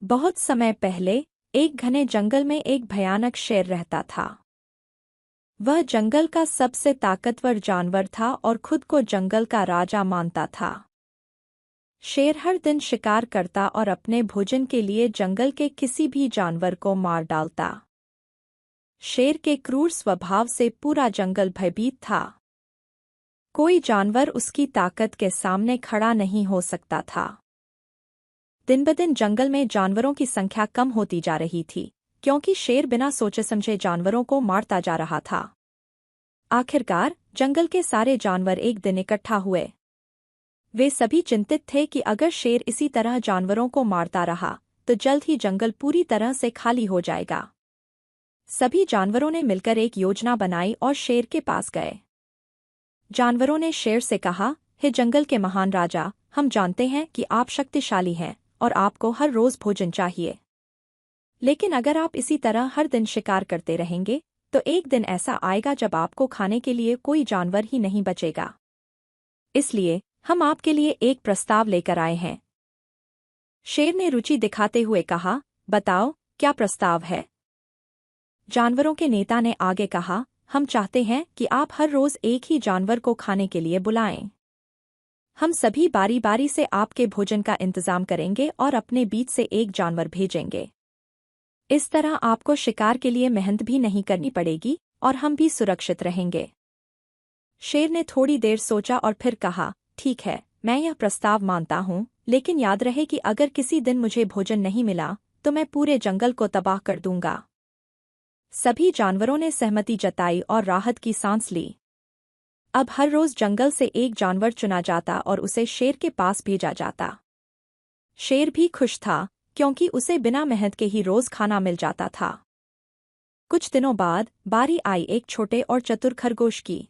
बहुत समय पहले एक घने जंगल में एक भयानक शेर रहता था। वह जंगल का सबसे ताकतवर जानवर था और खुद को जंगल का राजा मानता था। शेर हर दिन शिकार करता और अपने भोजन के लिए जंगल के किसी भी जानवर को मार डालता। शेर के क्रूर स्वभाव से पूरा जंगल भयभीत था। कोई जानवर उसकी ताकत के सामने खड़ा नहीं हो सकता था। दिन-ब-दिन जंगल में जानवरों की संख्या कम होती जा रही थी, क्योंकि शेर बिना सोचे समझे जानवरों को मारता जा रहा था। आखिरकार जंगल के सारे जानवर एक दिन इकट्ठा हुए। वे सभी चिंतित थे कि अगर शेर इसी तरह जानवरों को मारता रहा तो जल्द ही जंगल पूरी तरह से खाली हो जाएगा। सभी जानवरों ने मिलकर एक योजना बनाई और शेर के पास गए। जानवरों ने शेर से कहा, हे जंगल के महान राजा, हम जानते हैं कि आप शक्तिशाली हैं और आपको हर रोज भोजन चाहिए। लेकिन अगर आप इसी तरह हर दिन शिकार करते रहेंगे तो एक दिन ऐसा आएगा जब आपको खाने के लिए कोई जानवर ही नहीं बचेगा। इसलिए हम आपके लिए एक प्रस्ताव लेकर आए हैं। शेर ने रुचि दिखाते हुए कहा, बताओ क्या प्रस्ताव है। जानवरों के नेता ने आगे कहा, हम चाहते हैं कि आप हर रोज एक ही जानवर को खाने के लिए बुलाएं। हम सभी बारी बारी से आपके भोजन का इंतजाम करेंगे और अपने बीच से एक जानवर भेजेंगे। इस तरह आपको शिकार के लिए मेहनत भी नहीं करनी पड़ेगी और हम भी सुरक्षित रहेंगे। शेर ने थोड़ी देर सोचा और फिर कहा, ठीक है, मैं यह प्रस्ताव मानता हूँ, लेकिन याद रहे कि अगर किसी दिन मुझे भोजन नहीं मिला तो मैं पूरे जंगल को तबाह कर दूंगा। सभी जानवरों ने सहमति जताई और राहत की सांस ली। अब हर रोज जंगल से एक जानवर चुना जाता और उसे शेर के पास भेजा जाता। शेर भी खुश था, क्योंकि उसे बिना मेहनत के ही रोज खाना मिल जाता था। कुछ दिनों बाद बारी आई एक छोटे और चतुर खरगोश की।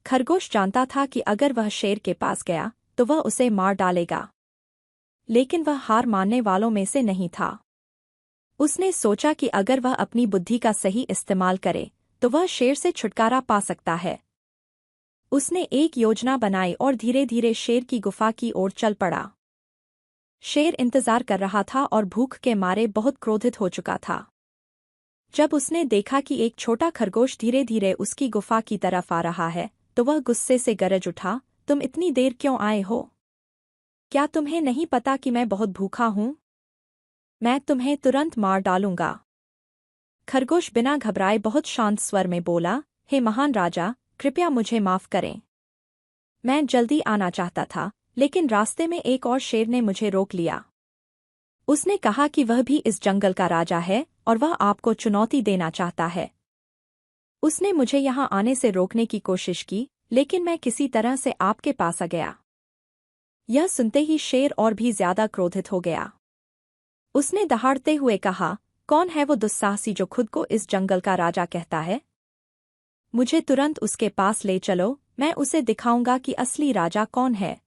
खरगोश जानता था कि अगर वह शेर के पास गया तो वह उसे मार डालेगा, लेकिन वह हार मानने वालों में से नहीं था। उसने सोचा कि अगर वह अपनी बुद्धि का सही इस्तेमाल करे तो वह शेर से छुटकारा पा सकता है। उसने एक योजना बनाई और धीरे धीरे शेर की गुफा की ओर चल पड़ा। शेर इंतजार कर रहा था और भूख के मारे बहुत क्रोधित हो चुका था। जब उसने देखा कि एक छोटा खरगोश धीरे धीरे उसकी गुफा की तरफ आ रहा है तो वह गुस्से से गरज उठा, तुम इतनी देर क्यों आए हो? क्या तुम्हें नहीं पता कि मैं बहुत भूखा हूं? मैं तुम्हें तुरंत मार डालूंगा। खरगोश बिना घबराए बहुत शांत स्वर में बोला, हे महान राजा, कृपया मुझे माफ करें। मैं जल्दी आना चाहता था, लेकिन रास्ते में एक और शेर ने मुझे रोक लिया। उसने कहा कि वह भी इस जंगल का राजा है और वह आपको चुनौती देना चाहता है। उसने मुझे यहाँ आने से रोकने की कोशिश की, लेकिन मैं किसी तरह से आपके पास आ गया। यह सुनते ही शेर और भी ज्यादा क्रोधित हो गया। उसने दहाड़ते हुए कहा, कौन है वो दुस्साहसी जो खुद को इस जंगल का राजा कहता है? मुझे तुरंत उसके पास ले चलो, मैं उसे दिखाऊंगा कि असली राजा कौन है।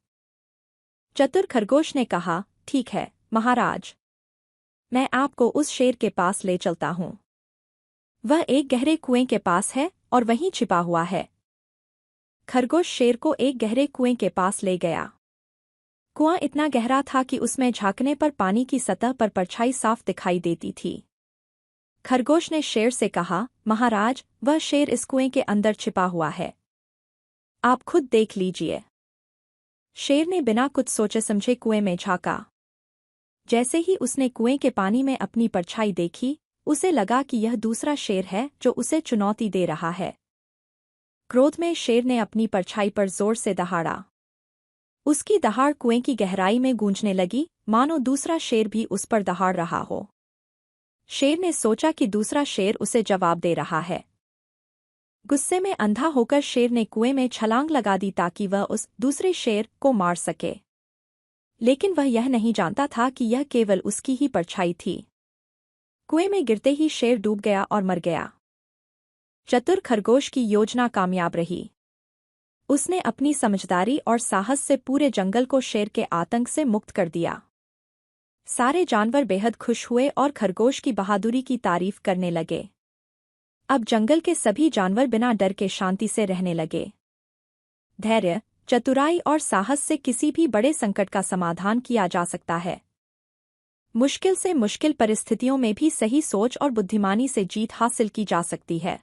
चतुर खरगोश ने कहा, ठीक है महाराज, मैं आपको उस शेर के पास ले चलता हूँ। वह एक गहरे कुएं के पास है और वहीं छिपा हुआ है। खरगोश शेर को एक गहरे कुएं के पास ले गया। कुआं इतना गहरा था कि उसमें झांकने पर पानी की सतह पर परछाई साफ दिखाई देती थी। खरगोश ने शेर से कहा, महाराज, वह शेर इस कुएं के अंदर छिपा हुआ है। आप खुद देख लीजिए। शेर ने बिना कुछ सोचे समझे कुएं में झांका। जैसे ही उसने कुएं के पानी में अपनी परछाई देखी, उसे लगा कि यह दूसरा शेर है जो उसे चुनौती दे रहा है। क्रोध में शेर ने अपनी परछाई पर जोर से दहाड़ा। उसकी दहाड़ कुएं की गहराई में गूंजने लगी, मानो दूसरा शेर भी उस पर दहाड़ रहा हो। शेर ने सोचा कि दूसरा शेर उसे जवाब दे रहा है। गुस्से में अंधा होकर शेर ने कुएं में छलांग लगा दी ताकि वह उस दूसरे शेर को मार सके। लेकिन वह यह नहीं जानता था कि यह केवल उसकी ही परछाई थी। कुएं में गिरते ही शेर डूब गया और मर गया। चतुर खरगोश की योजना कामयाब रही। उसने अपनी समझदारी और साहस से पूरे जंगल को शेर के आतंक से मुक्त कर दिया। सारे जानवर बेहद खुश हुए और खरगोश की बहादुरी की तारीफ करने लगे। अब जंगल के सभी जानवर बिना डर के शांति से रहने लगे। धैर्य, चतुराई और साहस से किसी भी बड़े संकट का समाधान किया जा सकता है। मुश्किल से मुश्किल परिस्थितियों में भी सही सोच और बुद्धिमानी से जीत हासिल की जा सकती है।